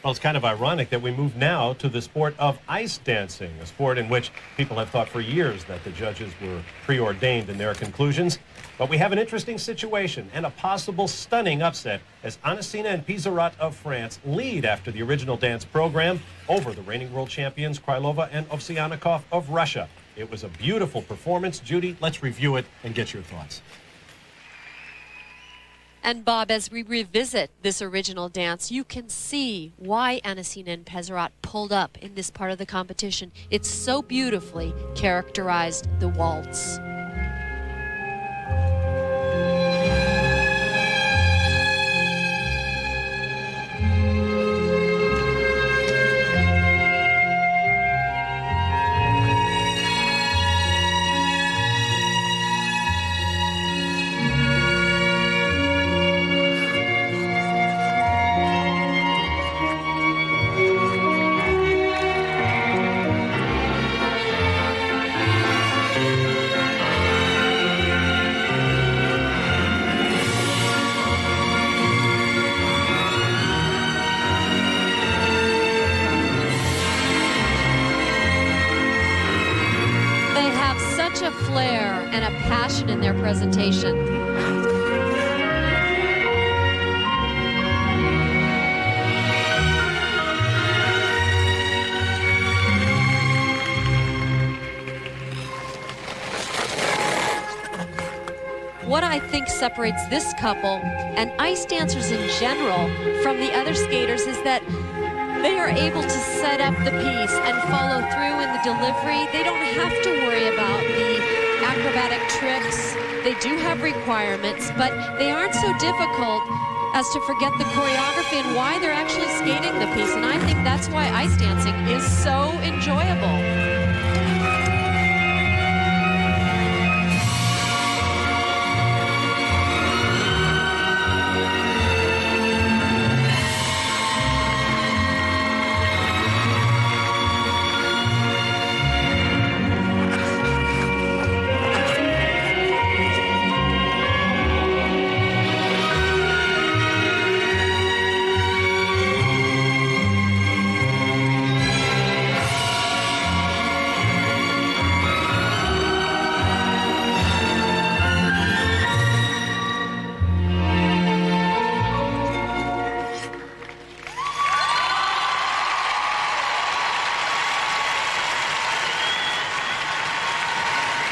Well, it's kind of ironic that we move now to the sport of ice dancing, a sport in which people have thought for years that the judges were preordained in their conclusions. But we have an interesting situation and a possible stunning upset as Anasina and Pisarat of France lead after the original dance program over the reigning world champions Krylova and Ovsyannikov of Russia. It was a beautiful performance. Judy, let's review it and get your thoughts. And Bob, as we revisit this original dance, you can see why Anasina and Pisarat pulled up in this part of the competition. It's so beautifully characterized, the waltz. A flair and a passion in their presentation. What I think separates this couple and ice dancers in general from the other skaters is that they are able to set up the piece and follow through in the delivery. They don't have to worry about the acrobatic tricks. They do have requirements, but they aren't so difficult as to forget the choreography and why they're actually skating the piece. And I think that's why ice dancing is so enjoyable.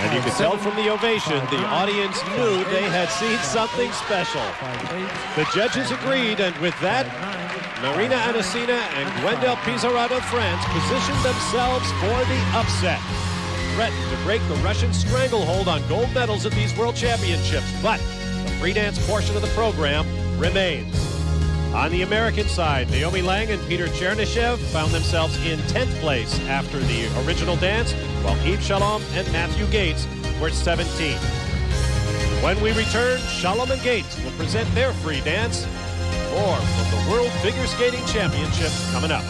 And you could tell from the ovation, the audience knew they had seen something special. The judges agreed, and with that, Marina Anasina and Gwendal Pisarat of France positioned themselves for the upset. Threatened to break the Russian stranglehold on gold medals at these World Championships, but the free dance portion of the program remains. On the American side, Naomi Lang and Peter Tchernyshev found themselves in 10th place after the original dance, while Chalom and Mathew were 17th. When we return, Chalom and Gates will present their free dance. More from the World Figure Skating Championships coming up.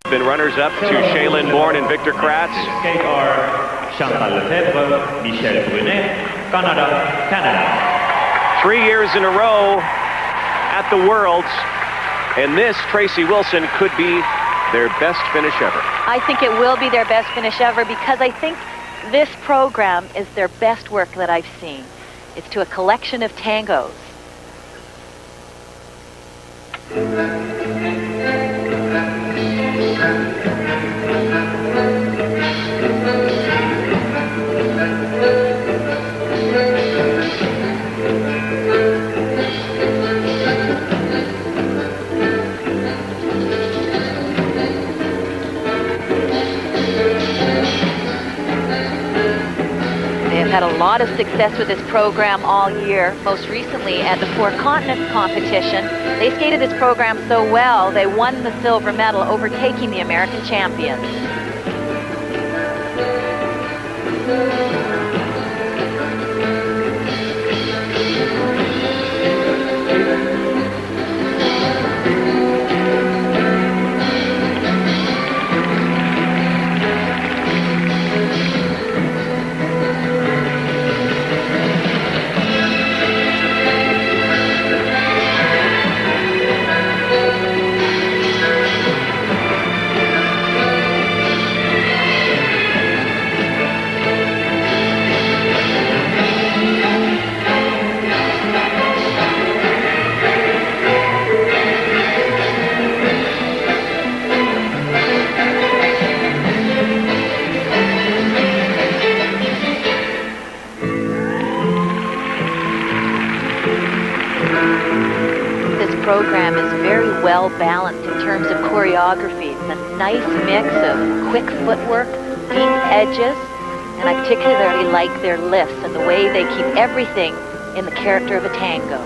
Been runners-up to Shaylin Bourne and Victor Kratz. Skate are Chantal Lefebvre, Michel Brunet, Canada. 3 years in a row at the Worlds, and this, Tracy Wilson, could be their best finish ever. I think it will be their best finish ever because I think this program is their best work that I've seen. It's to a collection of tangos. Had a lot of success with this program all year, most recently at the Four Continents competition. They skated this program so well, they won the silver medal, overtaking the American champions. program is very well balanced in terms of choreography. It's a nice mix of quick footwork, deep edges, and I particularly like their lifts and the way they keep everything in the character of a tango.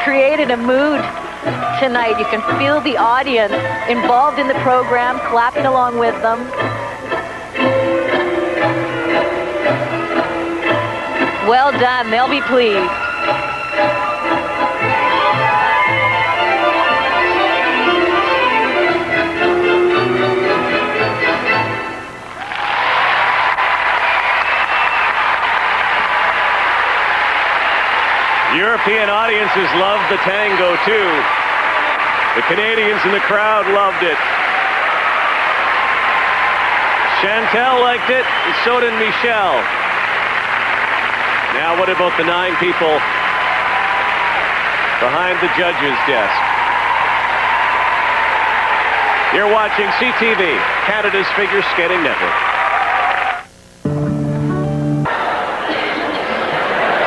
Created a mood tonight. You can feel the audience involved in the program, clapping along with them. Well done. They'll be pleased. European audiences loved the tango too. The Canadians in the crowd loved it. Chantal liked it, and so did Michel. Now what about the 9 people behind the judges' desk? You're watching CTV, Canada's Figure Skating Network.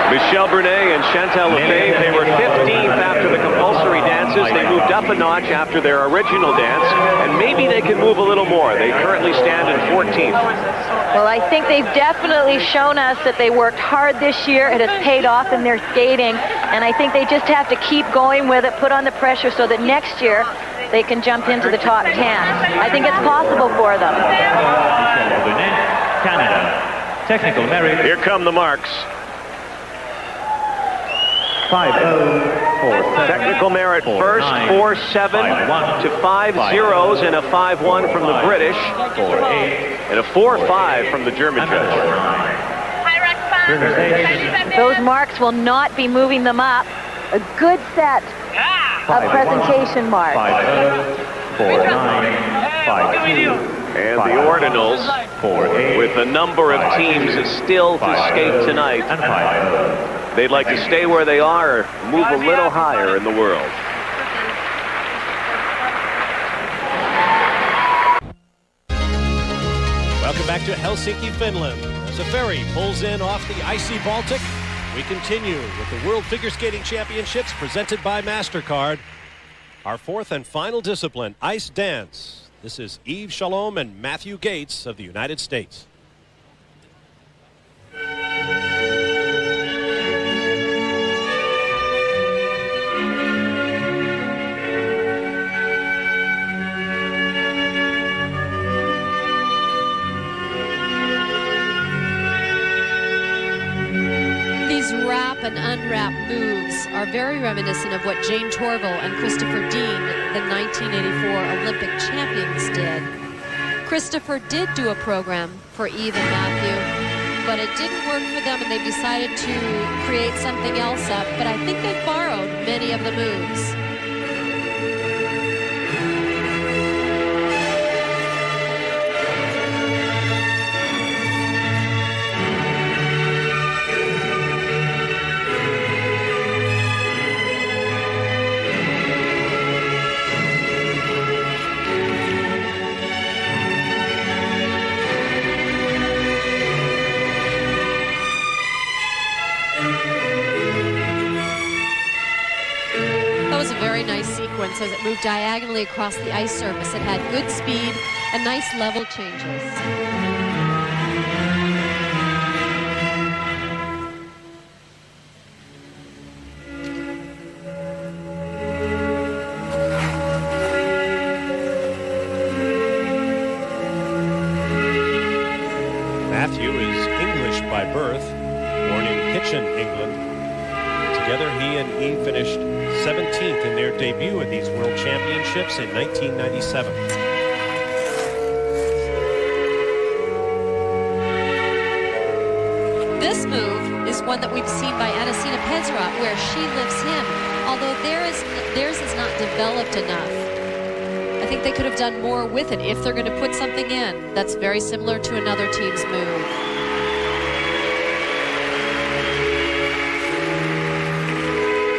Michel Brunet and Chantal Lefebvre, they were 15th after the compulsory dances. They moved up a notch after their original dance, and maybe they can move a little more. They currently stand in 14th. Well, I think they've definitely shown us that they worked hard this year. It has paid off in their skating, and I think they just have to keep going with it, put on the pressure so that next year they can jump into the top 10. I think it's possible for them. Canada. Technical merit. Here come the marks. 5-0, 4-7. Technical merit first, 4-7 to 5 zeros and a 5-1 from the British, 4-8, and a 4-5 from the German judge. Those marks will not be moving them up. A good set of presentation marks. 5-0, 4-9, 5-2. And the ordinals, 4-8, with a number of teams still to skate tonight. And 5-0. They'd like to stay where they are or move a little higher in the world. Welcome back to Helsinki, Finland. As a ferry pulls in off the icy Baltic, we continue with the World Figure Skating Championships presented by MasterCard. Our fourth and final discipline, ice dance. This is Yves Chalom and Mathew Gates of the United States. Wrap and unwrap moves are very reminiscent of what Jane Torval and Christopher Dean, the 1984 Olympic champions, did. Christopher did do a program for Eve and Mathew, but it didn't work for them, and they've decided to create something else up. But I think they've borrowed many of the moves. As it moved diagonally across the ice surface. It had good speed and nice level changes. Mathew is English by birth, born in Hitchin, England. Together, he and Eve finished 17th in their debut at these World Championships in 1997. This move is one that we've seen by Anasina Pezra, where she lifts him, although theirs is not developed enough. I think they could have done more with it if they're going to put something in that's very similar to another team's move.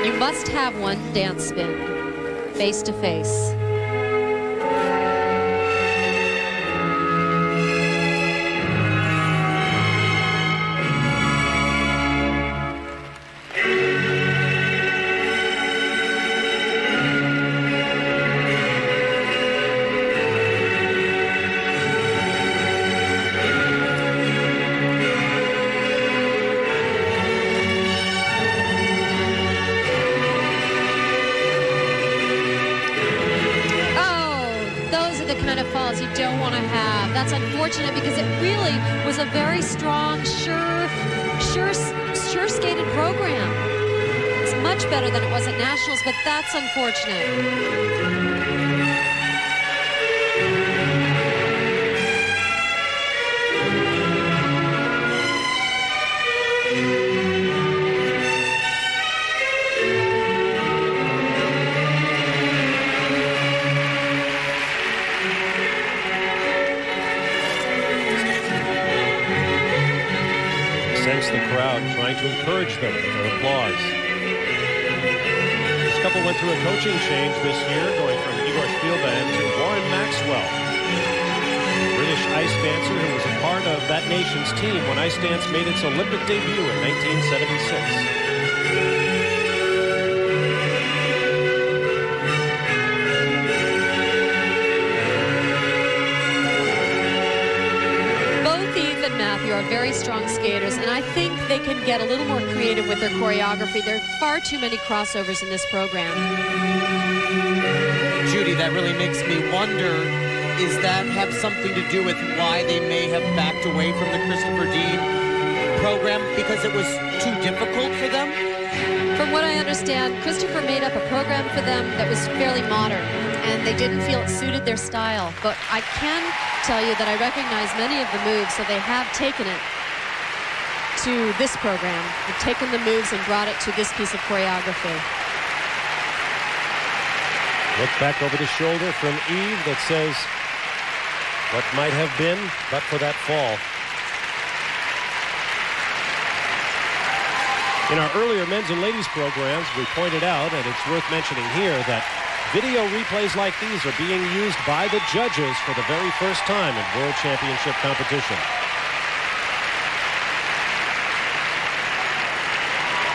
You must have one dance spin, face to face. That's unfortunate because it really was a very strong, sure skated program. It's much better than it was at Nationals, but that's unfortunate. The crowd trying to encourage them with their applause. This couple went through a coaching change this year, going from Igor Spielban to Warren Maxwell, British ice dancer who was a part of that nation's team when ice dance made its Olympic debut in 1976. Mathew are very strong skaters, and I think they can get a little more creative with their choreography. There are far too many crossovers in this program. Judy, that really makes me wonder, is that have something to do with why they may have backed away from the Christopher Dean program, because it was too difficult for them? From what I understand, Christopher made up a program for them that was fairly modern, and they didn't feel it suited their style. But I can tell you that I recognize many of the moves, so they have taken it to this program. They've taken the moves and brought it to this piece of choreography. Look back over the shoulder from Eve that says, what might have been, but for that fall. In our earlier men's and ladies programs, we pointed out, and it's worth mentioning here, that video replays like these are being used by the judges for the very first time in World Championship competition.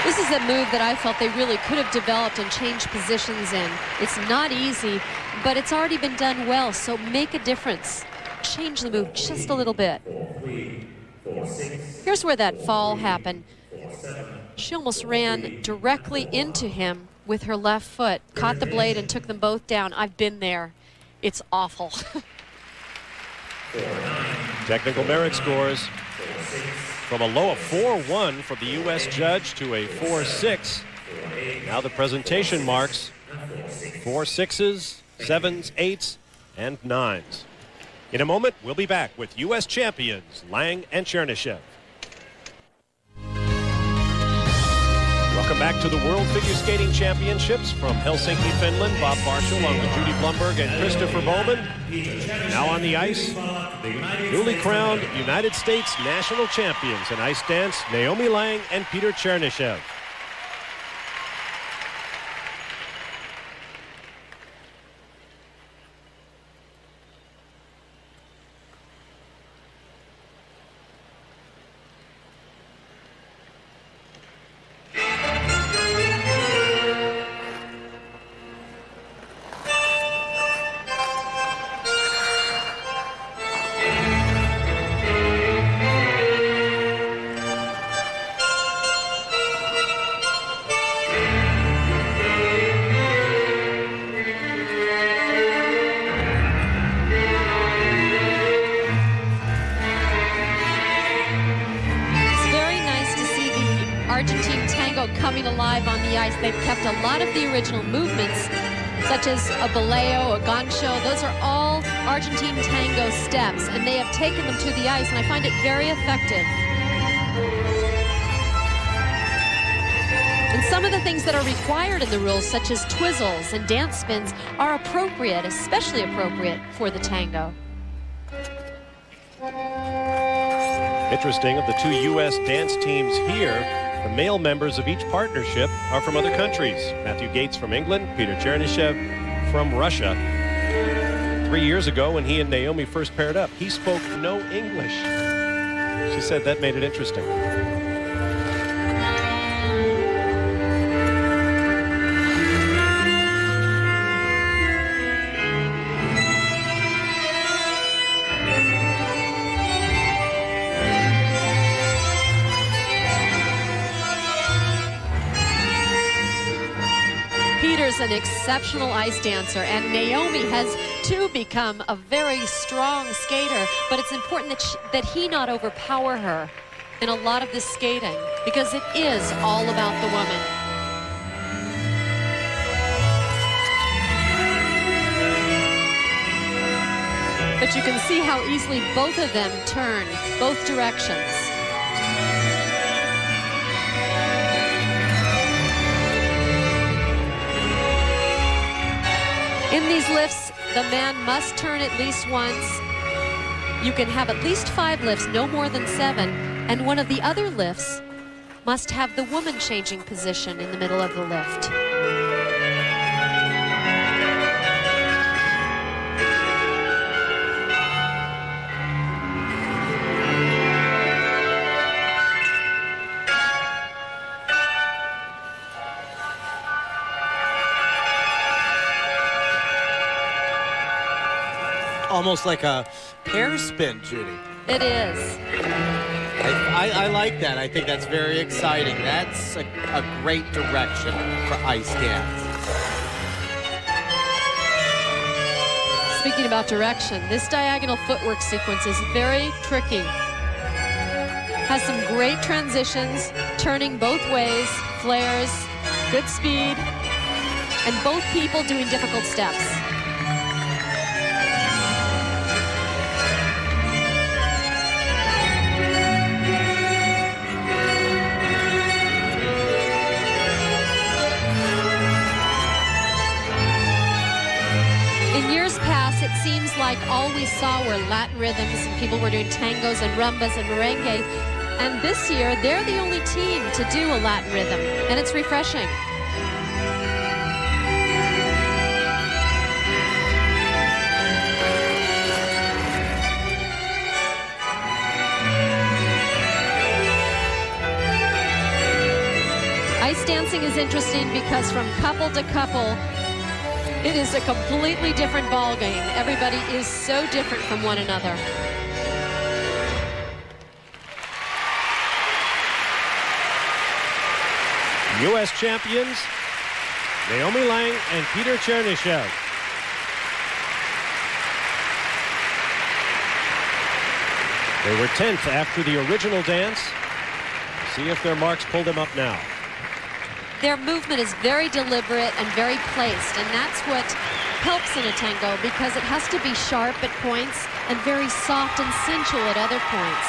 This is a move that I felt they really could have developed and changed positions in. It's not easy, but it's already been done well, so make a difference. Change the move just a little bit. Here's where that fall happened. She almost ran directly into him with her left foot, caught the blade and took them both down. I've been there. It's awful. Technical merit scores from a low of 4-1 from the U.S. judge to a 4-6. Now the presentation marks 4 6s, 7s, 8s, and 9s. In a moment, we'll be back with U.S. champions Lang and Tchernyshev. Welcome back to the World Figure Skating Championships from Helsinki, Finland. Bob Varsha along with Judy Blumberg and Christopher Bowman. Now on the ice, the newly crowned United States national champions in ice dance, Naomi Lang and Peter Tchernyshev. Argentine tango coming alive on the ice. They've kept a lot of the original movements, such as a baleo, a gancho. Those are all Argentine tango steps, and they have taken them to the ice, and I find it very effective. And some of the things that are required in the rules, such as twizzles and dance spins, are appropriate, especially appropriate for the tango. Interesting, of the two U.S. dance teams here, the male members of each partnership are from other countries. Mathew Gates from England, Peter Tchernyshev from Russia. 3 years ago, when he and Naomi first paired up, he spoke no English. She said that made it interesting. Peter's an exceptional ice dancer, and Naomi has too become a very strong skater, but it's important that he not overpower her in a lot of this skating, because it is all about the woman. But you can see how easily both of them turn both directions. In these lifts, the man must turn at least once. You can have at least 5 lifts, no more than 7. And one of the other lifts must have the woman changing position in the middle of the lift. Almost like a pair spin, Judy. It is. I like that. I think that's very exciting. That's a great direction for ice dance. Speaking about direction, this diagonal footwork sequence is very tricky. Has some great transitions, turning both ways, flares, good speed, and both people doing difficult steps. It seems like all we saw were Latin rhythms and people were doing tangos and rumbas and merengue. And this year, they're the only team to do a Latin rhythm, and it's refreshing. Ice dancing is interesting because from couple to couple, it is a completely different ball game. Everybody is so different from one another. U.S. champions, Naomi Lang and Peter Tchernyshev. They were 10th after the original dance. See if their marks pull them up now. their movement is very deliberate and very placed, and that's what helps in a tango, because it has to be sharp at points and very soft and sensual at other points.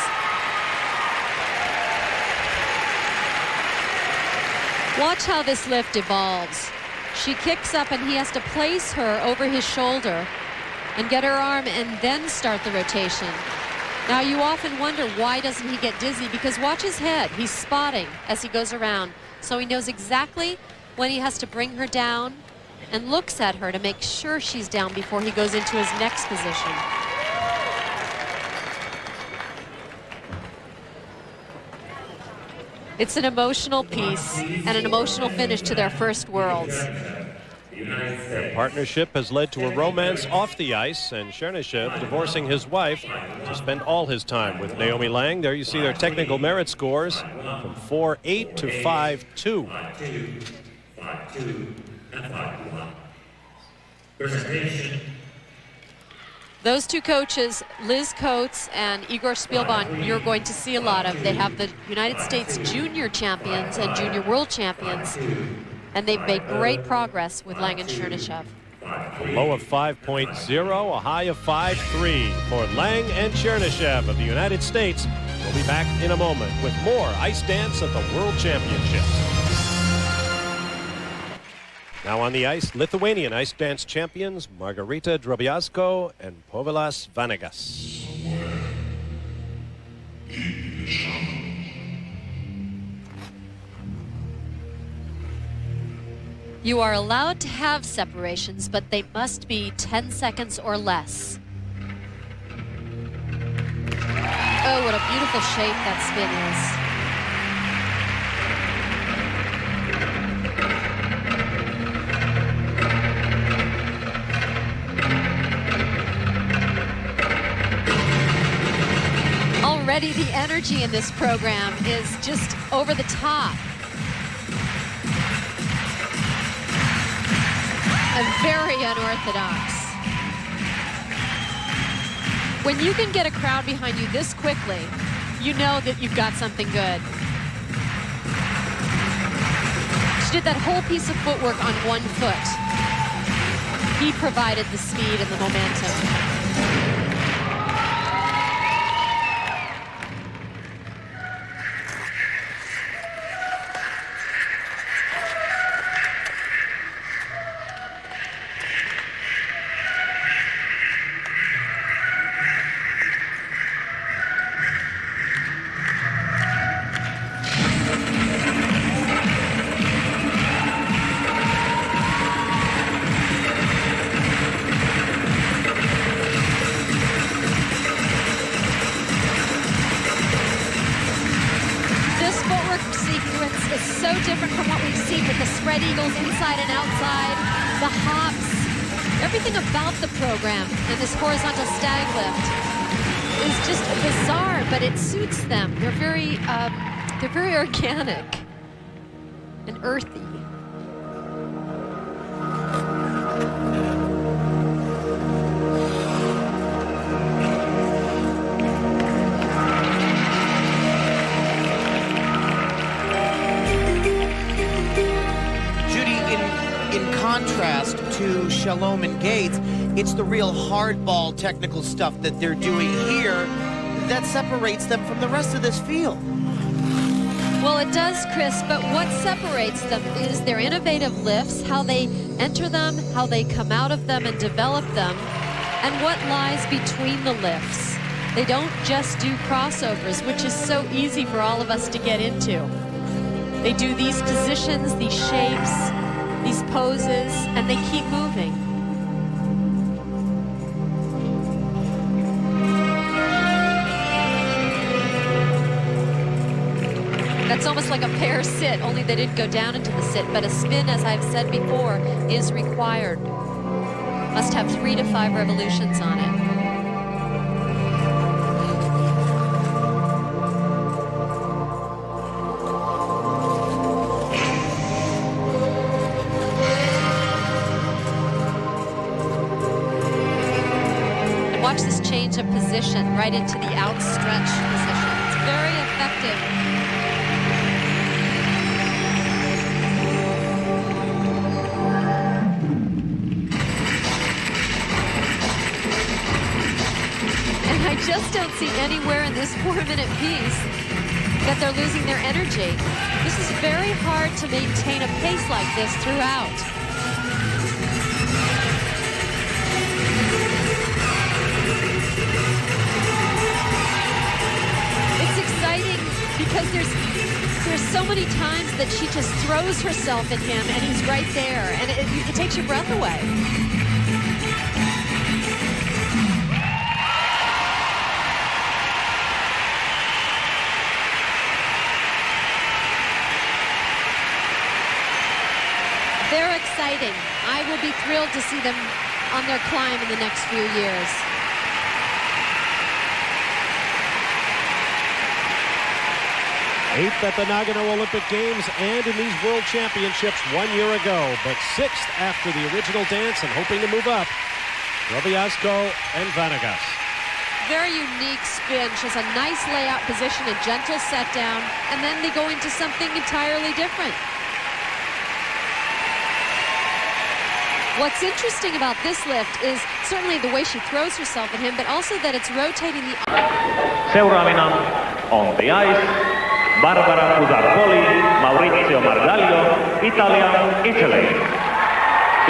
Watch how this lift evolves. She kicks up and he has to place her over his shoulder and get her arm and then start the rotation. Now you often wonder, why doesn't he get dizzy? Because watch his head. He's spotting as he goes around. So he knows exactly when he has to bring her down and looks at her to make sure she's down before he goes into his next position. It's an emotional piece and an emotional finish to their first Worlds. Their partnership has led to a romance off the ice, and Tchernyshev divorcing his wife to spend all his time with Naomi Lang. There you see their technical merit scores from 4-8 to 5-2. 5-2 and 5-1. Presentation. Those two coaches, Liz Coates and Igor Spielbahn, you're going to see a lot of. They have the United States junior champions and junior world champions, and they've made great progress with Lang and Tchernyshev. A low of 5.0, a high of 5.3 for Lang and Tchernyshev of the United States. We'll be back in a moment with more ice dance at the World Championships. Now on the ice, Lithuanian ice dance champions Margarita Drobiazko and Povilas Vanegas. You are allowed to have separations, but they must be 10 seconds or less. Oh, what a beautiful shape that spin is. Already the energy in this program is just over the top. And very unorthodox. When you can get a crowd behind you this quickly, you know that you've got something good. She did that whole piece of footwork on one foot. He provided the speed and the momentum. And this horizontal stag lift is just bizarre, but it suits them. They're very organic and earthy. Judy, in contrast to Chalom and Gates, it's the real hardball technical stuff that they're doing here that separates them from the rest of this field. Well, it does, Chris, but what separates them is their innovative lifts, how they enter them, how they come out of them and develop them, and what lies between the lifts. They don't just do crossovers, which is so easy for all of us to get into. They do these positions, these shapes, these poses, and they keep moving. That's almost like a pair sit, only they didn't go down into the sit, but a spin, as I've said before, is required. Must have 3 to 5 revolutions on it. And watch this change of position right into the outstretched position. It's very effective. I just don't see anywhere in this 4-minute piece that they're losing their energy. This is very hard to maintain a pace like this throughout. It's exciting because there's so many times that she just throws herself at him and he's right there, and it takes your breath away. They're exciting. I will be thrilled to see them on their climb in the next few years. Eighth at the Nagano Olympic Games and in these World Championships 1 year ago, but sixth after the original dance and hoping to move up. Robiasco and Vanegas. Very unique spin. She has a nice layout position, a gentle set down, and then they go into something entirely different. What's interesting about this lift is certainly the way she throws herself at him, but also that it's rotating the... Seuraavina on the ice, Barbara Fusarpoli, Maurizio Mardaglio, Italia, Italy.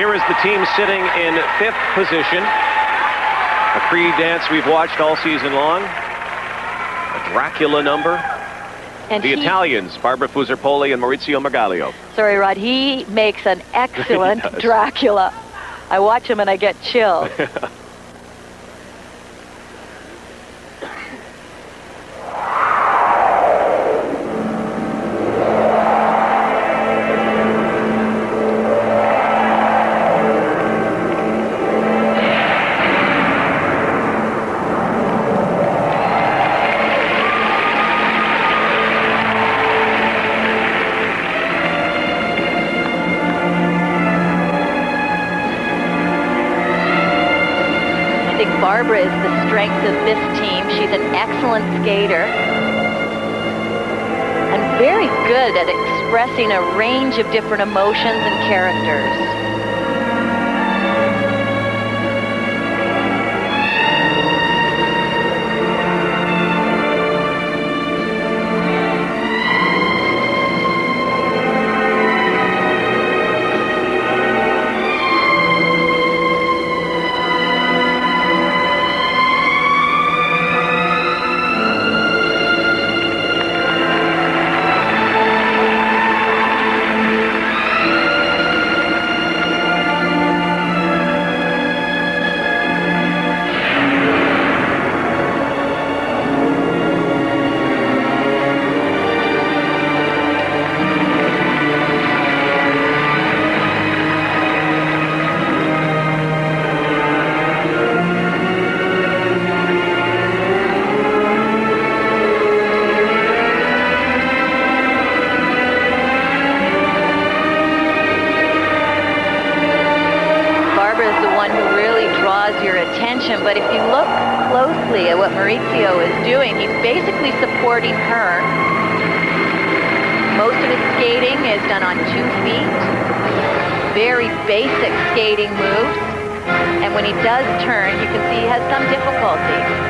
Here is the team sitting in 5th position. A free dance we've watched all season long. A Dracula number. And the Italians, Barbara Fusarpoli and Maurizio Mardaglio. Sorry, Rod, he makes an excellent Dracula. I watch him and I get chills. Barbara is the strength of this team. She's an excellent skater and very good at expressing a range of different emotions and characters. But if you look closely at what Maurizio is doing, he's basically supporting her. Most of his skating is done on 2 feet. Very basic skating moves. And when he does turn, you can see he has some difficulty.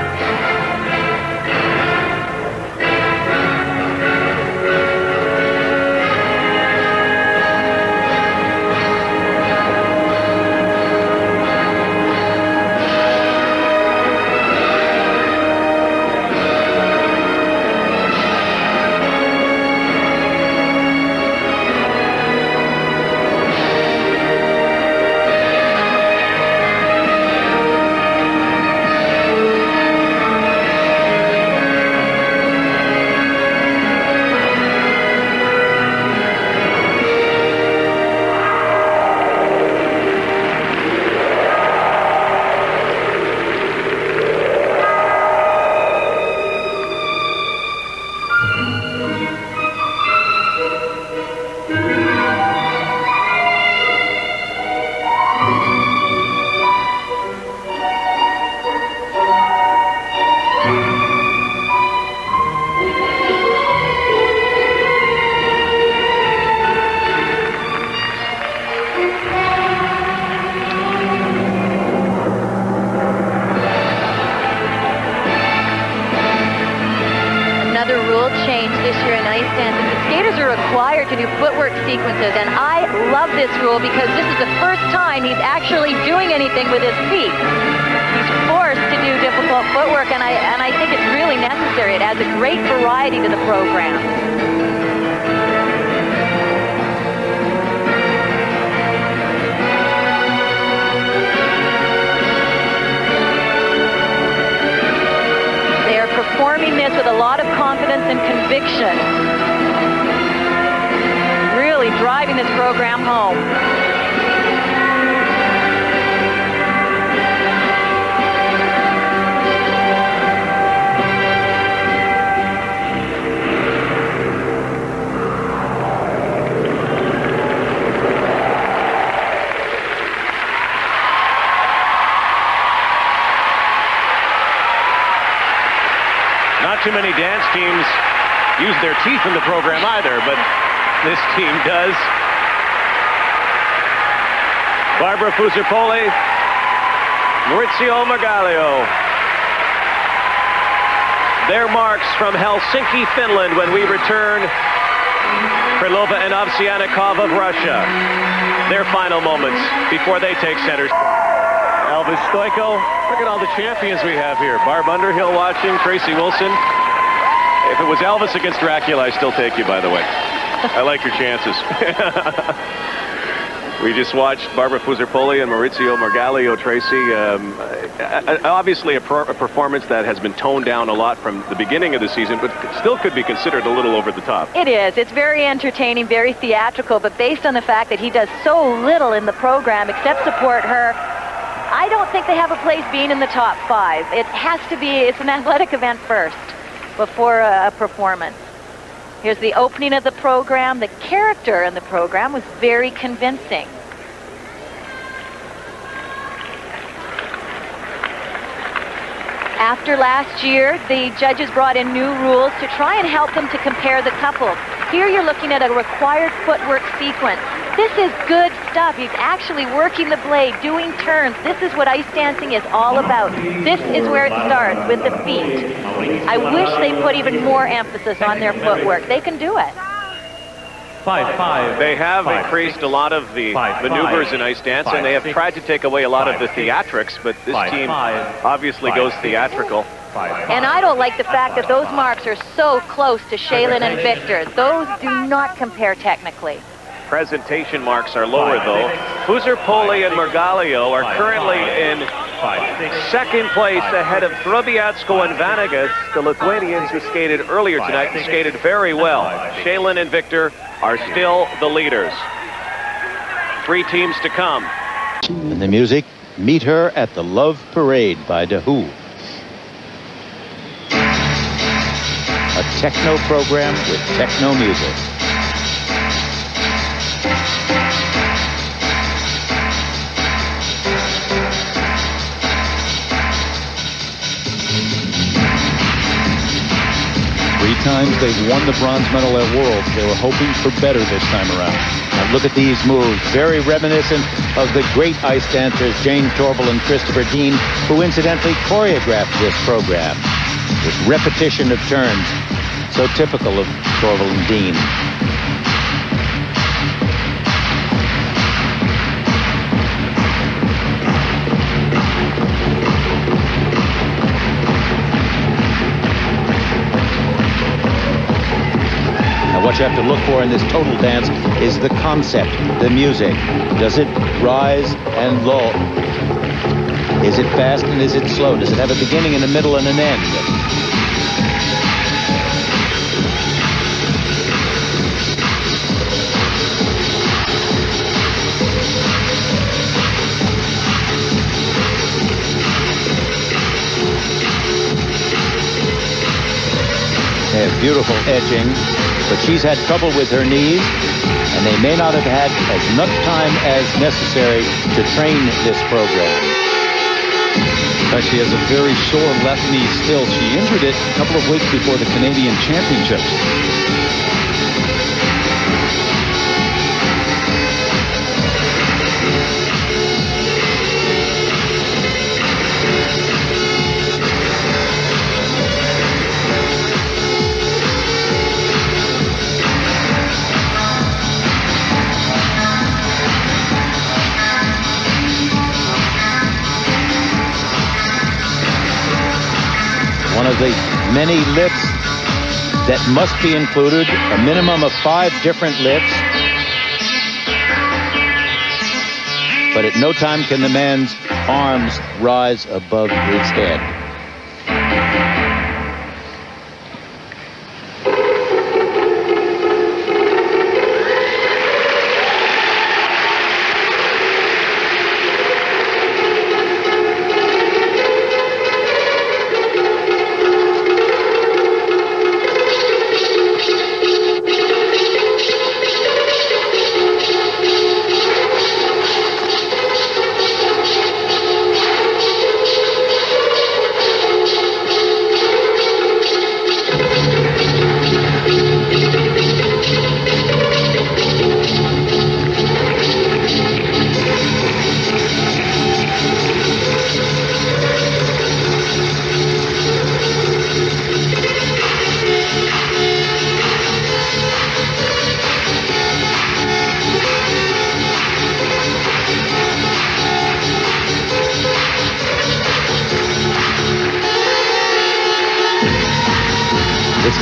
another rule change this year in ice dancing. The skaters are required to do footwork sequences, and I love this rule because this is the first time he's actually doing anything with his feet. He's forced to do difficult footwork, and I think it's really necessary. It adds a great variety to the program. Performing this with a lot of confidence and conviction. Really driving this program home. Not too many dance teams use their teeth in the program either, but this team does. Barbara Fusarpoli, Maurizio Margalio. Their marks from Helsinki, Finland, when we return. Krylova and Ovsyannikov of Russia. Their final moments before they take center. Elvis Stoico. Look at all the champions we have here. Barb Underhill watching, Tracy Wilson. If it was Elvis against Dracula, I still take you, by the way. I like your chances. We just watched Barbara Fusarpoli and Maurizio Margalio, Tracy. Obviously a performance that has been toned down a lot from the beginning of the season, but still could be considered a little over the top. It is. It's very entertaining, very theatrical, but based on the fact that he does so little in the program except support her, I don't think they have a place being in the top 5. It has to be, it's an athletic event first before a performance. Here's the opening of the program. The character in the program was very convincing. After last year, the judges brought in new rules to try and help them to compare the couples. Here you're looking at a required footwork sequence. This is good stuff. He's actually working the blade, doing turns. This is what ice dancing is all about. This is where it starts, with the feet. I wish they put even more emphasis on their footwork. They can do it. 5-5. They have increased a lot of the maneuvers in ice dance, and they have tried to take away a lot of the theatrics, but this team obviously goes theatrical. And I don't like the fact that those marks are so close to Shaylin and Victor. Those do not compare technically. Presentation marks are lower, though. Fusarpoli and Margalio are currently in second place ahead of Drobiatsko and Vanagas, the Lithuanians who skated earlier tonight and skated very well. Shaylin and Victor are still the leaders. 3 teams to come. And the music, Meet Her at the Love Parade by The Who. A techno program with techno music. Three times they've won the bronze medal at Worlds. They were hoping for better this time around. Now look at these moves, very reminiscent of the great ice dancers Jane Torval and Christopher Dean, who incidentally choreographed this program with repetition of turns, so typical of Torval and Dean. What you have to look for in this total dance is the concept, the music. Does it rise and lull? Is it fast and is it slow? Does it have a beginning and a middle and an end? They have beautiful edging, but she's had trouble with her knees, and they may not have had as much time as necessary to train this program. She has a very sore left knee still. She injured it a couple of weeks before the Canadian Championships. many lifts that must be included, a minimum of 5 different lifts. But at no time can the man's arms rise above his head.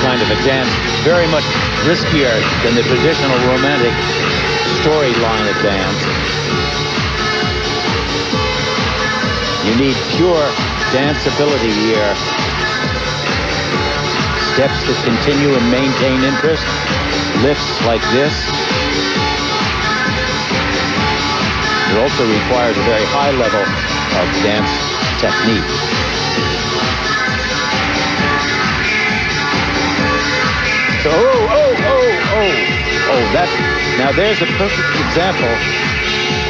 Kind of a dance, very much riskier than the traditional romantic storyline of dance. You need pure danceability here. Steps that continue and maintain interest. Lifts like this. It also requires a very high level of dance technique. Now there's a perfect example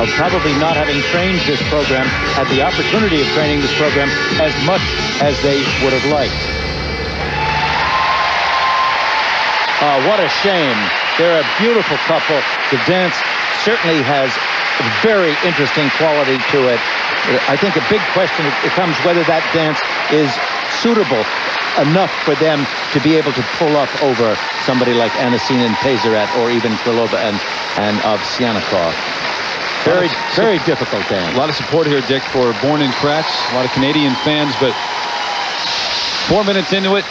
of probably not having trained this program, had the opportunity of training this program as much as they would have liked. What a shame. They're a beautiful couple. The dance certainly has a very interesting quality to it. I think a big question becomes whether that dance is suitable enough for them to be able to pull up over somebody like Anasina and Pesarat, or even Krylova and Ovsyannikov. Very difficult dance. A lot of support here, Dick, for Born in Kratz. A lot of Canadian fans, but 4 minutes into it.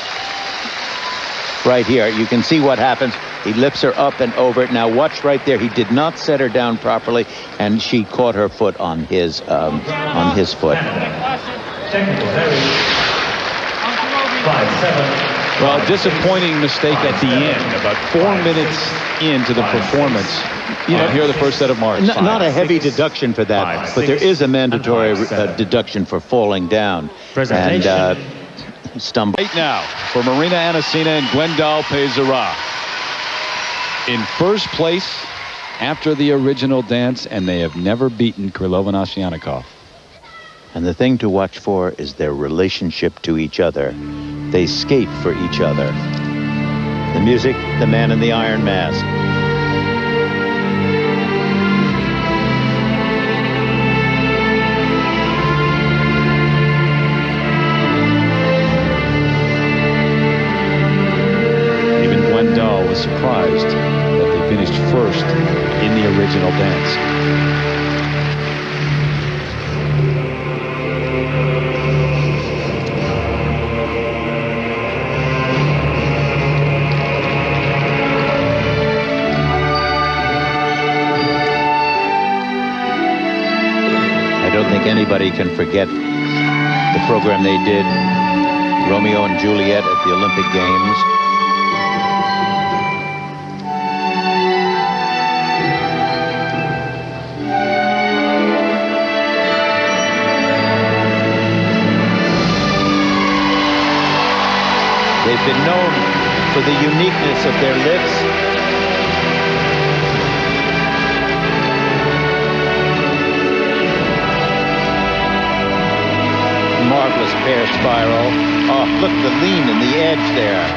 Right here, you can see what happens. He lifts her up and over. Now watch right there. He did not set her down properly, and she caught her foot on his foot. Well, disappointing mistake at the end. About 4 minutes into the performance. Here are the first set of marks. Not a heavy deduction for that, but there is a mandatory deduction for falling down and stumbling. Right now for Marina Anasina and Gwendal Pesarat. In first place after the original dance, and they have never beaten Krylova and Ovsyannikov. And the thing to watch for is their relationship to each other. They skate for each other. The music, the man in the iron mask. Even Gwendal was surprised that they finished first in the original dance. Anybody can forget the program they did, Romeo and Juliet at the Olympic Games. They've been known for the uniqueness of their lifts. Marvelous pair spiral. Oh, look at the lean and the edge there.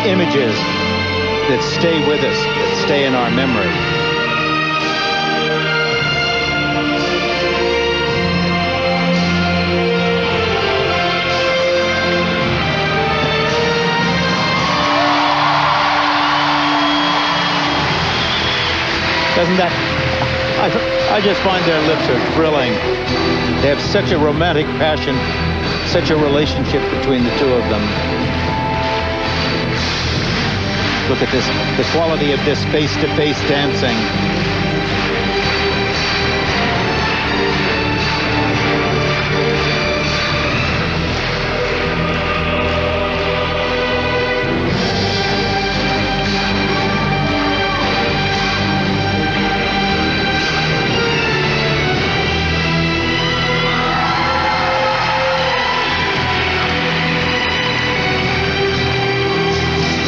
images that stay with us, that stay in our memory. Doesn't that... I just find their lips are thrilling. They have such a romantic passion, such a relationship between the two of them. Look at this, the quality of this face-to-face dancing.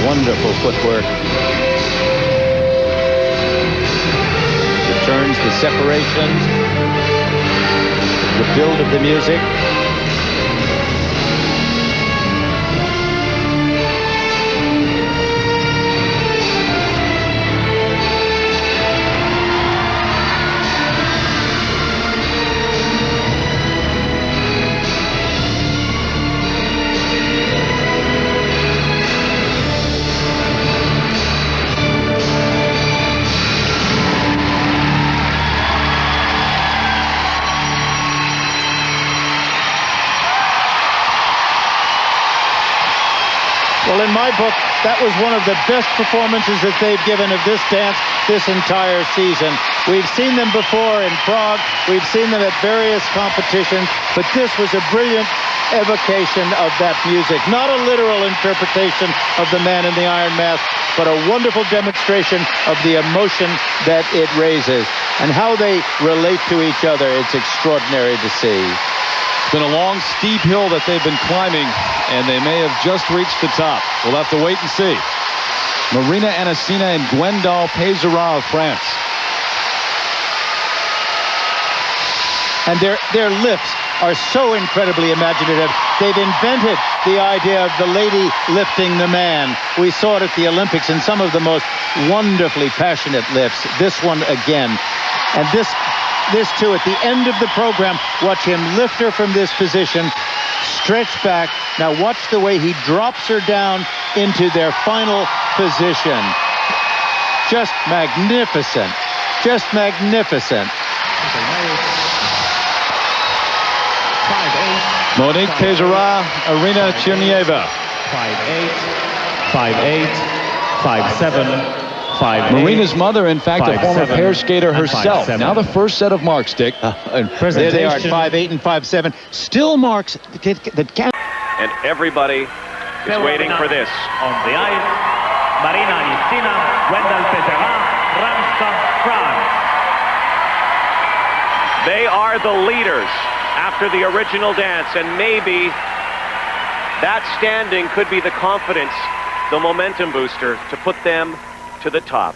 Wonderful footwork. The turns, the separation, the build of the music. Well, in my book, that was one of the best performances that they've given of this dance this entire season. We've seen them before in Prague. We've seen them at various competitions, but this was a brilliant evocation of that music. Not a literal interpretation of the Man in the Iron Mask, but a wonderful demonstration of the emotion that it raises and how they relate to each other. It's extraordinary to see. It's been a long, steep hill that they've been climbing, and they may have just reached the top. We'll have to wait and see. Marina Anasina and Gwendal Pézera of France. And their lifts are so incredibly imaginative. They've invented the idea of the lady lifting the man. We saw it at the Olympics in some of the most wonderfully passionate lifts. This one again. And this too, at the end of the program, watch him lift her from this position, stretch back. Now watch the way he drops her down into their final position. Just magnificent. Just magnificent. Monique Pézera, Irina Tchernyshev. 5-8, 5-8, 5-7. Marina's mother, in fact, a former pair skater herself. Now the first set of marks, Dick. There they are at 5-8 and 5-7. Still marks that count. And everybody is waiting for this. On the ice, Marina Anasina, Gwendal Pézera, France. They are the leaders after the original dance, and maybe that standing could be the confidence, the momentum booster to put them to the top.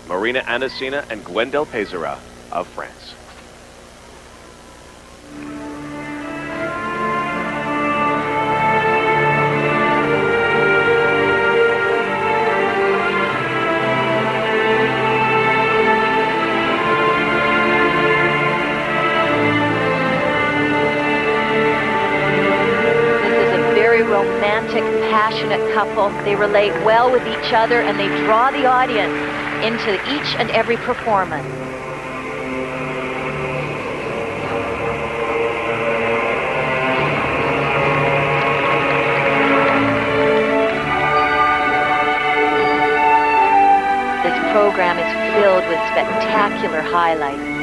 Marina Anasina and Gwendal Pézera of France. Romantic, passionate couple. They relate well with each other, and they draw the audience into each and every performance. This program is filled with spectacular highlights.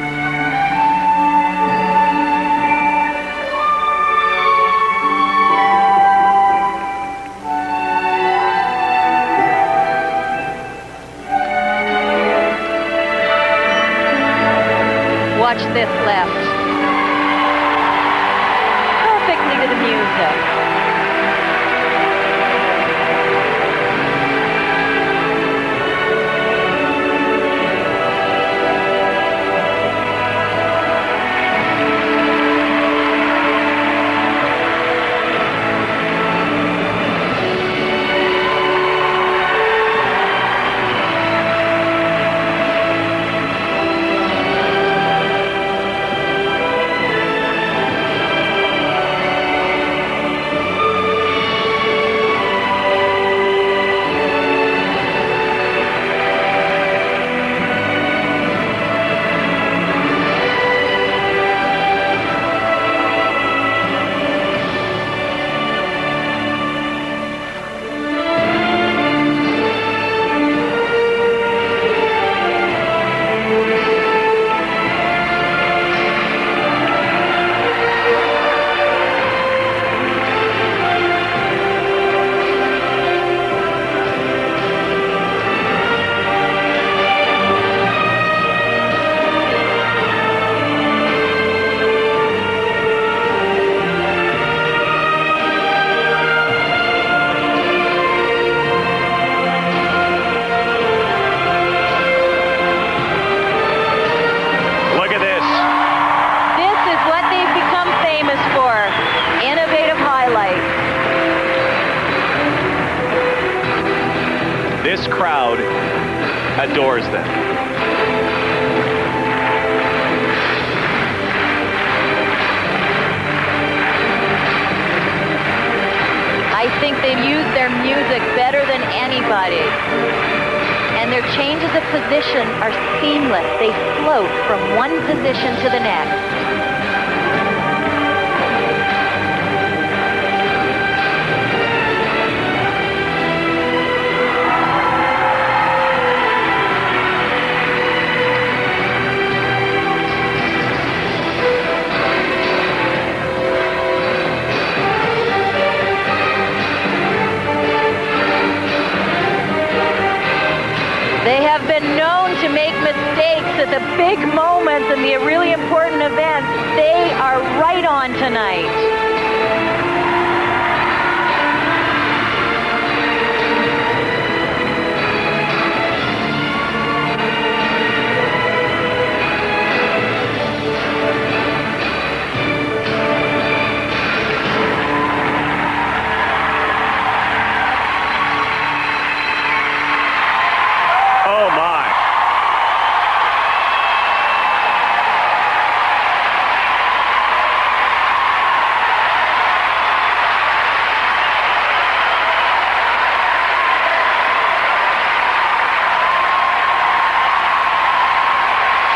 Watch this left. Perfectly to the music. crowd adores them. I think they've used their music better than anybody. And their changes of position are seamless. They float from one position to the next. They have been known to make mistakes at the big moments and the really important events. They are right on tonight.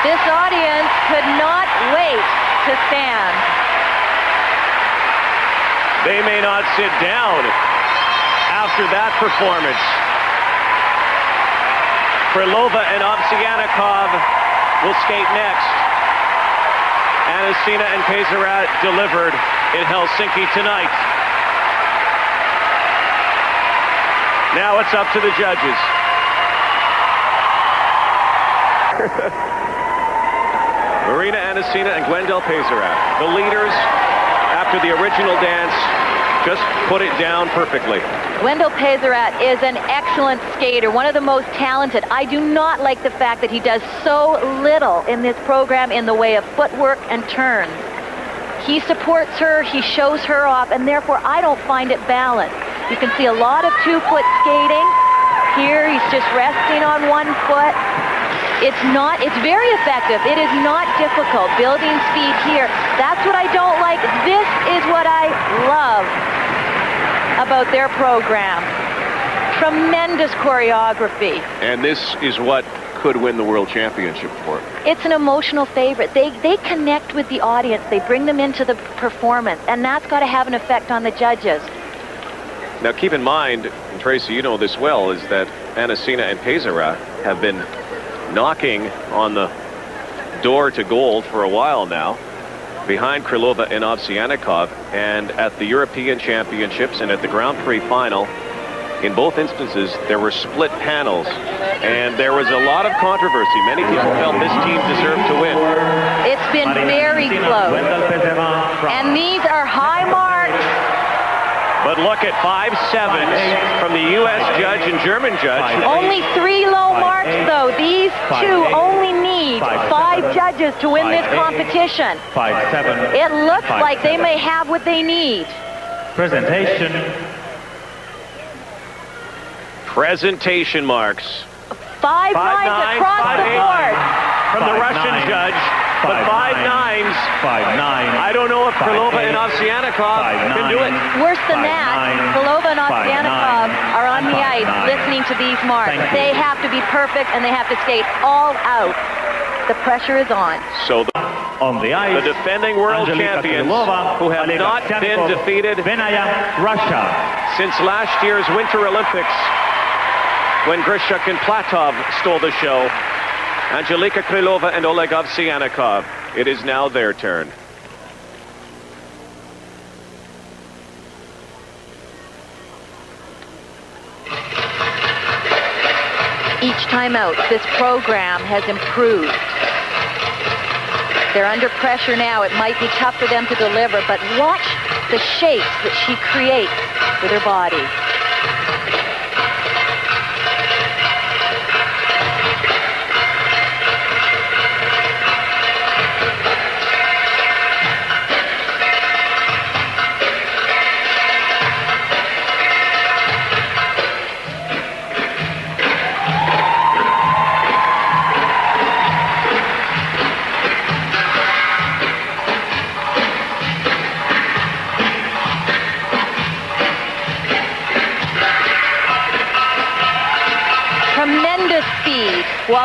This audience could not wait to stand. They may not sit down after that performance. Krylova and Ovsyannikov will skate next. Anasina and Pesarat delivered in Helsinki tonight. Now it's up to the judges. Marina Anasina and Gwendal Pesarat, the leaders after the original dance, just put it down perfectly. Gwendal Pesarat is an excellent skater, one of the most talented. I do not like the fact that he does so little in this program in the way of footwork and turns. He supports her, he shows her off, and therefore I don't find it balanced. You can see a lot of two-foot skating. Here he's just resting on one foot. It's very effective. It is not difficult building speed here. That's what I don't like. This is what I love about their program. Tremendous choreography. And this is what could win the World Championship for it. It's an emotional favorite. They connect with the audience. They bring them into the performance, and that's got to have an effect on the judges. Now keep in mind, and Tracy, you know this well, is that Anasina and Pesarat have been knocking on the door to gold for a while now, behind Krylova and Ovsyannikov, and at the European Championships and at the Grand Prix final, in both instances, there were split panels, and there was a lot of controversy. Many people felt this team deserved to win. It's been very close, and these are high marks. But look at 5-7s from the U.S. judge and German judge. Only 3 low marks, though. These two only need 5 judges to win this competition. 5-7. It looks like they may have what they need. Presentation. Presentation marks. 5 nines across the board. From the Russian judge. But 5 nines. 5-9. I don't know if Krylova and Ovsyannikov can do it. Worse than that, Krylova and Ovsyannikov are on the ice listening to these marks. They have to be perfect, and they have to skate all out. The pressure is on. So on the ice, the defending world champions who have not been defeated Russia since last year's Winter Olympics when Grishuk and Platov stole the show. Angelika Krylova and Oleg Ovsyannikov. It is now their turn. Each time out, this program has improved. They're under pressure now. It might be tough for them to deliver, but watch the shapes that she creates with her body.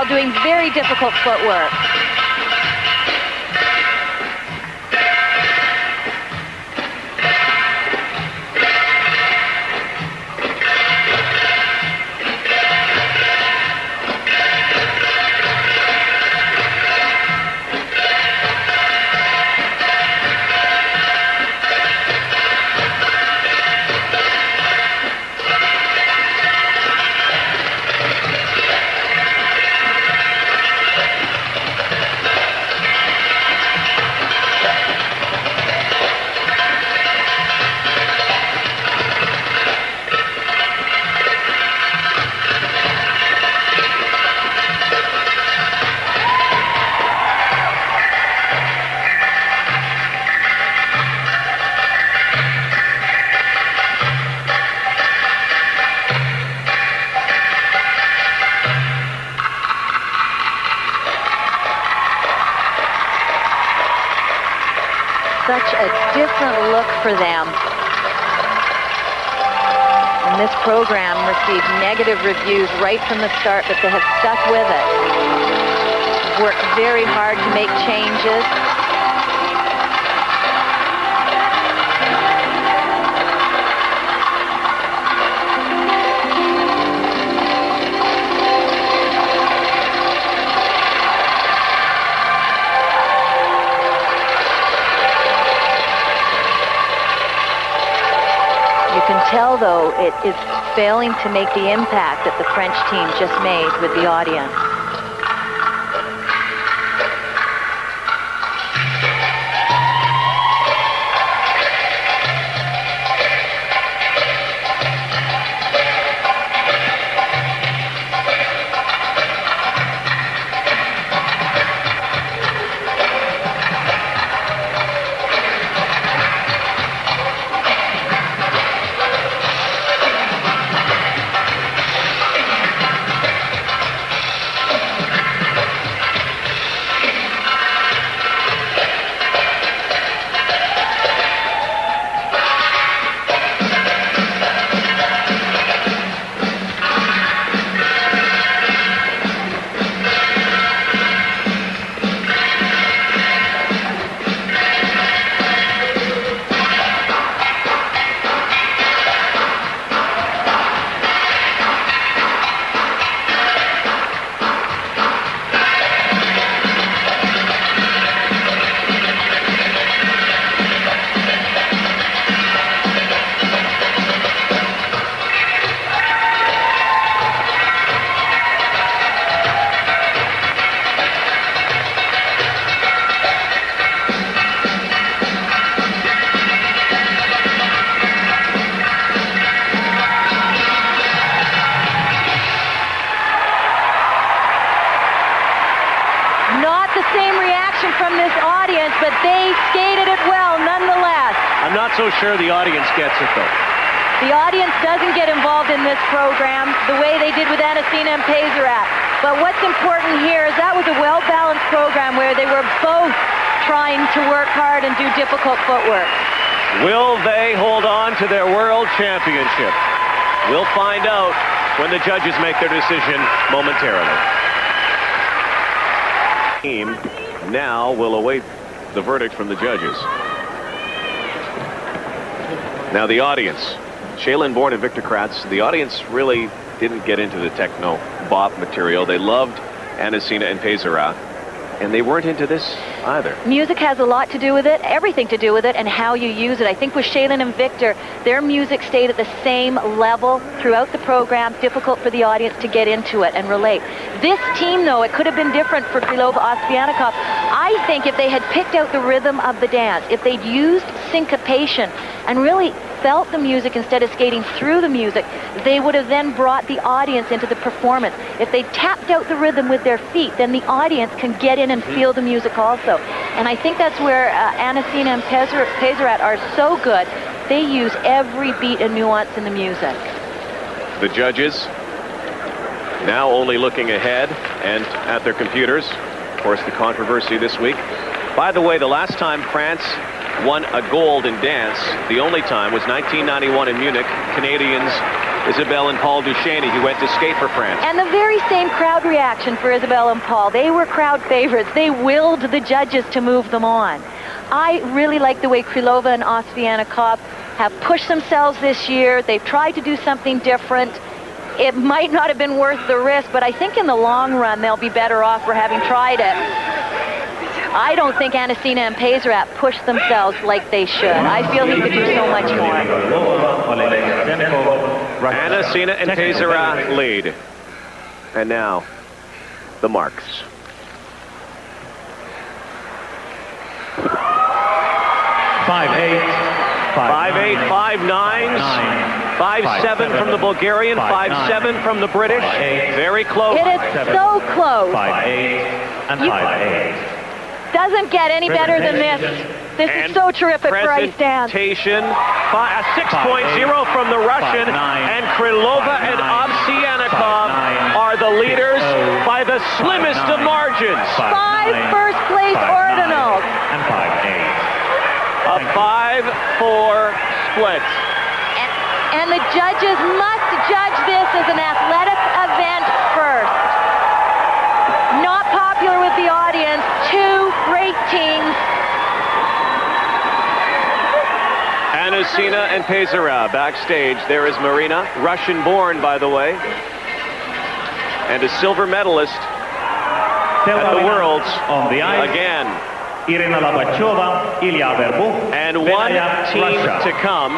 while doing very difficult footwork. Such a different look for them. And this program received negative reviews right from the start, but they have stuck with it. Worked very hard to make changes. Tell, though, it is failing to make the impact that the French team just made with the audience. So sure the audience gets it, though. The audience doesn't get involved in this program the way they did with Anasina and Pézerat. But what's important here is that was a well-balanced program where they were both trying to work hard and do difficult footwork. Will they hold on to their world championship? We'll find out when the judges make their decision momentarily. Team now will await the verdict from the judges. Now the audience, Shaylin Bourne and Victor Kratz, the audience really didn't get into the techno bop material. They loved Anasina and Pézerat, and they weren't into this either. Music has a lot to do with it, everything to do with it, and how you use it. I think with Shaylin and Victor, their music stayed at the same level throughout the program, difficult for the audience to get into it and relate. This team, though, it could have been different for Krylova-Ospianikov. I think if they had picked out the rhythm of the dance, if they'd used syncopation and really felt the music instead of skating through the music, they would have then brought the audience into the performance. If they tapped out the rhythm with their feet, then the audience can get in and feel the music also. And I think that's where Anasina and Pézerat are so good. They use every beat and nuance in the music. The judges now only looking ahead and at their computers. Of course, the controversy this week. By the way, the last time France won a gold in dance, the only time, was 1991 in Munich. Canadians Isabelle and Paul Duchesne, who went to skate for France. And the very same crowd reaction for Isabelle and Paul. They were crowd favorites. They willed the judges to move them on. I really like the way Krylova and Ostianakov have pushed themselves this year. They've tried to do something different. It might not have been worth the risk, but I think in the long run they'll be better off for having tried it. I don't think Anasina and Paysarat pushed themselves like they should. I feel he could do so much more. Anasina and Paysarat lead. And now, the marks. 5'8", 5'8", 5'9", 5'7" from the Bulgarian, 5'7" from the British. Very close. It is so close. 5'8", and 5'8". Doesn't get any better than this. This is so terrific for ice dance. Presentation, a 6.0 from the Russian, and Krylova and Ovsyannikov are the leaders by the slimmest of margins. 5 first-place ordinals. And 5'8". A 5-4 split. And the judges must judge this as an athletic event first. Not popular with the audience. 2 great teams. Anasina and Paysarat backstage. There is Marina, Russian-born, by the way, and a silver medalist at the Worlds on the ice again. Irina Labachova, Ilya Verbuch, and one team Russia. To come.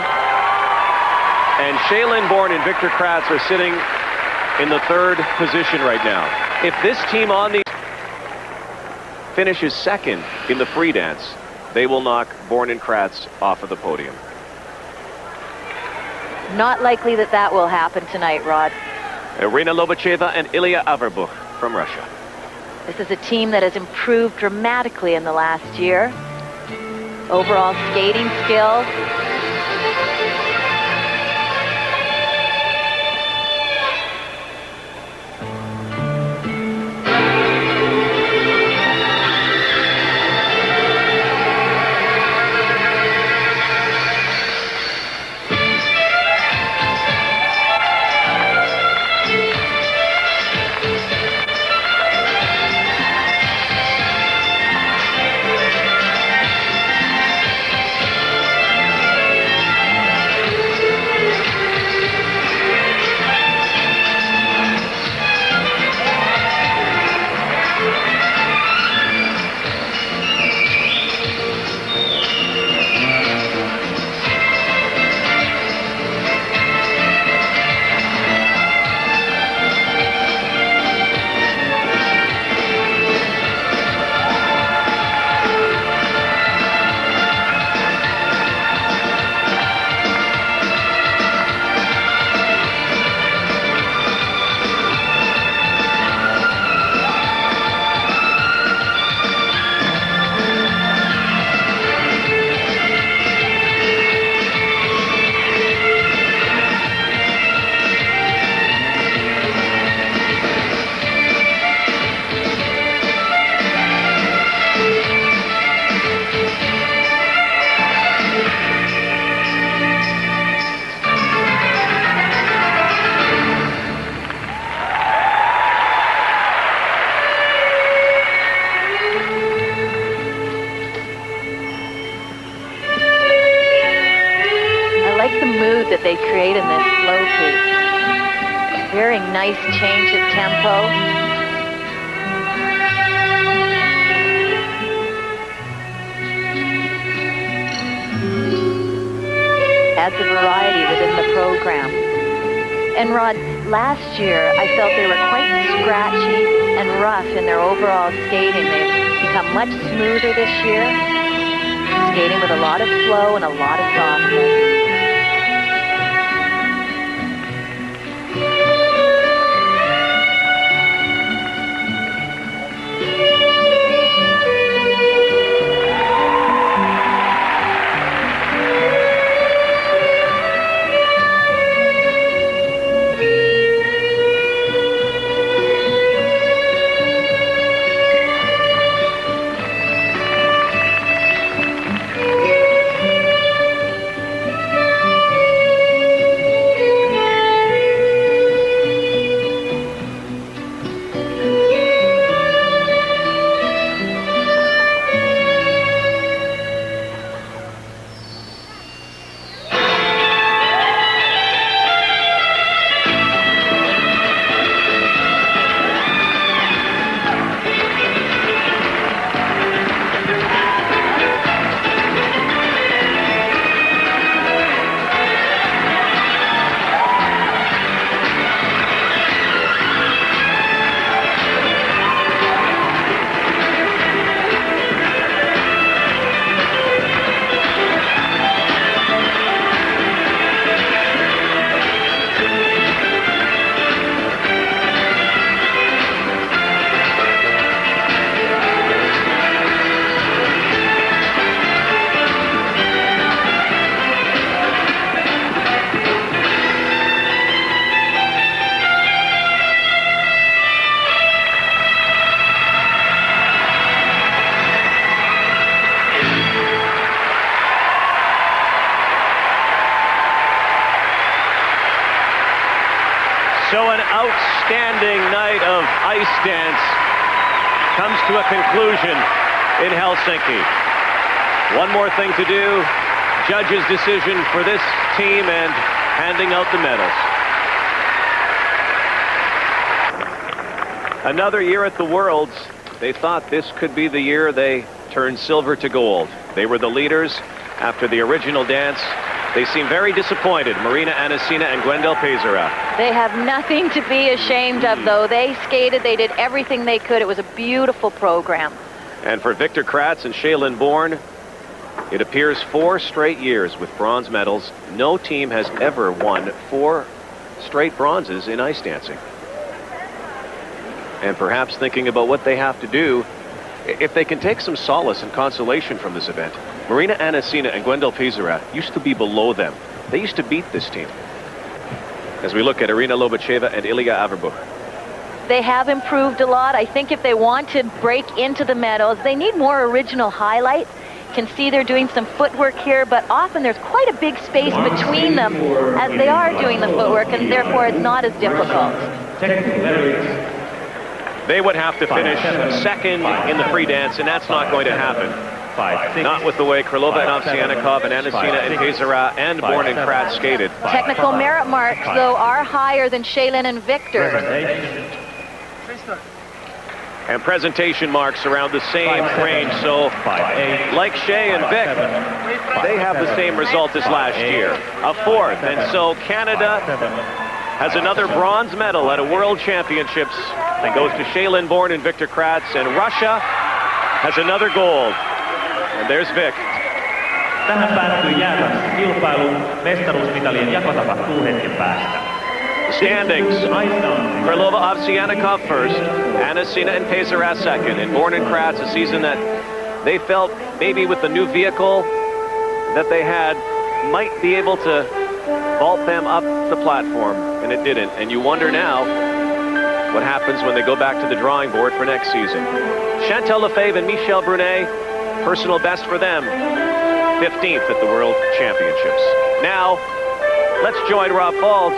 And Shaylin Bourne and Victor Kratz are sitting in the 3rd position right now. If this team on the finishes 2nd in the free dance, they will knock Bourne and Kratz off of the podium. Not likely that that will happen tonight, Rod. Irina Lobacheva and Ilya Averbuch from Russia. This is a team that has improved dramatically in the last year. Overall skating skills. That they create in this slow piece. Very nice change of tempo. Adds a variety within the program. And Rod, last year I felt they were quite scratchy and rough in their overall skating. They've become much smoother this year, skating with a lot of flow and a lot of softness. outstanding night of ice dance comes to a conclusion in Helsinki. One more thing to do, judge's decision for this team and handing out the medals. Another year at the Worlds. They thought this could be the year they turned silver to gold. They were the leaders after the original dance. They seem very disappointed, Marina Anasina and Gwendal Pezera. They have nothing to be ashamed of, though. They skated, they did everything they could. It was a beautiful program. And for Victor Kratz and Shaylin Bourne, it appears 4 straight years with bronze medals. No team has ever won 4 straight bronzes in ice dancing. And perhaps thinking about what they have to do, if they can take some solace and consolation from this event. Marina Anasina and Gwendal Pezera used to be below them. They used to beat this team. As we look at Irina Lobacheva and Ilya Averbuch. They have improved a lot. I think if they want to break into the medals, they need more original highlights. You can see they're doing some footwork here, but often there's quite a big space between them as they are doing the footwork, and therefore it's not as difficult. They would have to finish second in the free dance, and that's not going to happen. Not with the way Krylova and Ovsyannikov and Anasina and Pezera and Bourne and Kratz skated. Technical merit marks, though, are higher than Shaylin and Victor. And presentation marks around the same range, so like Shea and Vic, they have the same result as last year, a 4th. And so Canada has another bronze medal at a World Championships. It goes to Shaylin Bourne and Victor Kratz, and Russia has another gold. And there's Vic. Tähän päättyy jääväksi kilpailun. Mestaruusmitalien jako tapahtuu hetken päästä. Standings. Krylova Ovsyannikov first, Anasina and Pezera second, and Bourne and Kratz, a season that they felt maybe with the new vehicle that they had might be able to vault them up the platform, and it didn't. And you wonder now what happens when they go back to the drawing board for next season. Chantal Lefebvre and Michel Brunet, personal best for them, 15th at the World Championships. Now, let's join Rob Faulds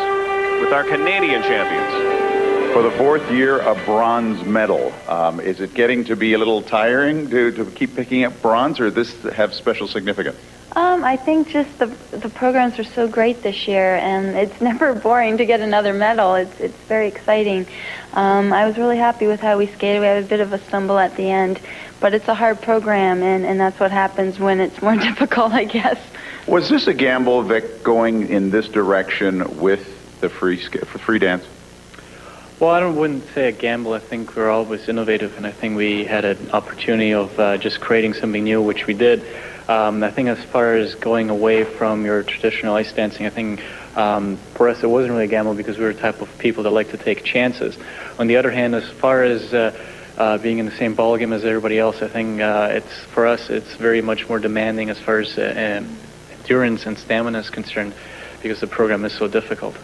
with our Canadian champions. For the 4th year, a bronze medal. Is it getting to be a little tiring to keep picking up bronze, or does this have special significance? I think just the programs are so great this year, and it's never boring to get another medal. It's very exciting. I was really happy with how we skated. We had a bit of a stumble at the end, but it's a hard program, and that's what happens when it's more difficult, I guess. Was this a gamble, Vic, going in this direction with the free dance? Well, I wouldn't say a gamble. I think we're always innovative, and I think we had an opportunity of just creating something new, which we did. I think as far as going away from your traditional ice dancing, I think for us it wasn't really a gamble because we were the type of people that like to take chances. On the other hand, as far as being in the same ballgame as everybody else, I think for us it's very much more demanding as far as endurance and stamina is concerned because the program is so difficult.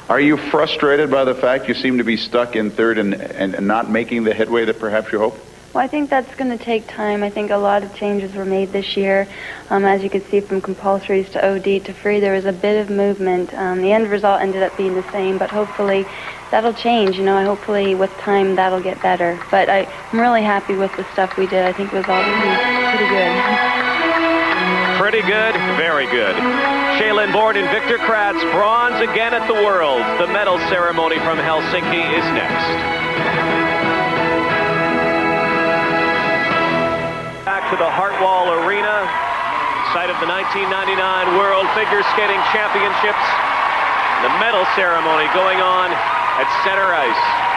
Are you frustrated by the fact you seem to be stuck in third and not making the headway that perhaps you hoped? Well, I think that's going to take time. I think a lot of changes were made this year. As you could see from compulsories to OD to free, there was a bit of movement. The end result ended up being the same, but hopefully that'll change. Hopefully with time that'll get better. But I'm really happy with the stuff we did. I think it was all pretty good. Pretty good, very good. Shaylin Bourne and Victor Kratz, bronze again at the Worlds. The medal ceremony from Helsinki is next. Back to the Hartwall Arena, site of the 1999 World Figure Skating Championships. The medal ceremony going on at center ice.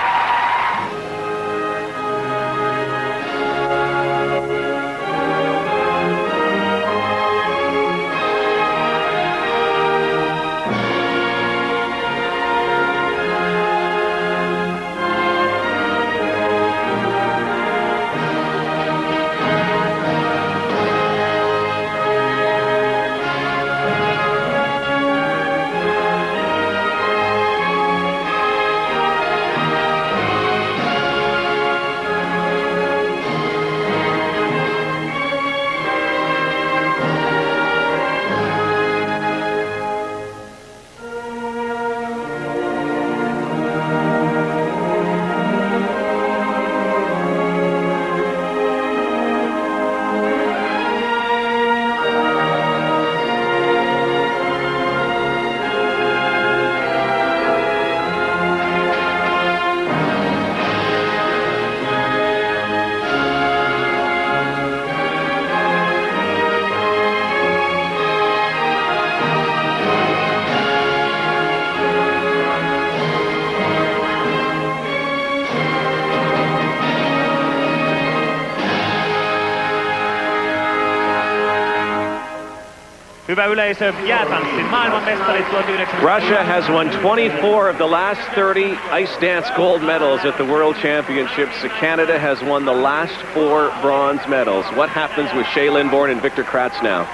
Hyvä yleisö, jäätanssin maailmanmestarit 1900. Russia has won 24 of the last 30 ice dance gold medals at the World Championships. Canada has won the last 4 bronze medals. What happens with Shea Lindborn and Victor Kratz now?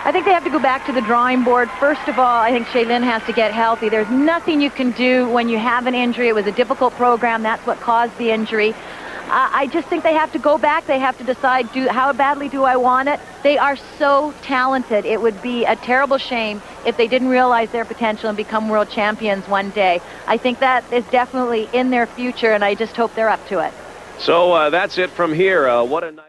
I think they have to go back to the drawing board. First of all, I think Shaylin has to get healthy. There's nothing you can do when you have an injury. It was a difficult program. That's what caused the injury. I just think they have to go back. They have to decide, how badly do I want it? They are so talented. It would be a terrible shame if they didn't realize their potential and become world champions one day. I think that is definitely in their future, and I just hope they're up to it. So that's it from here. What a night.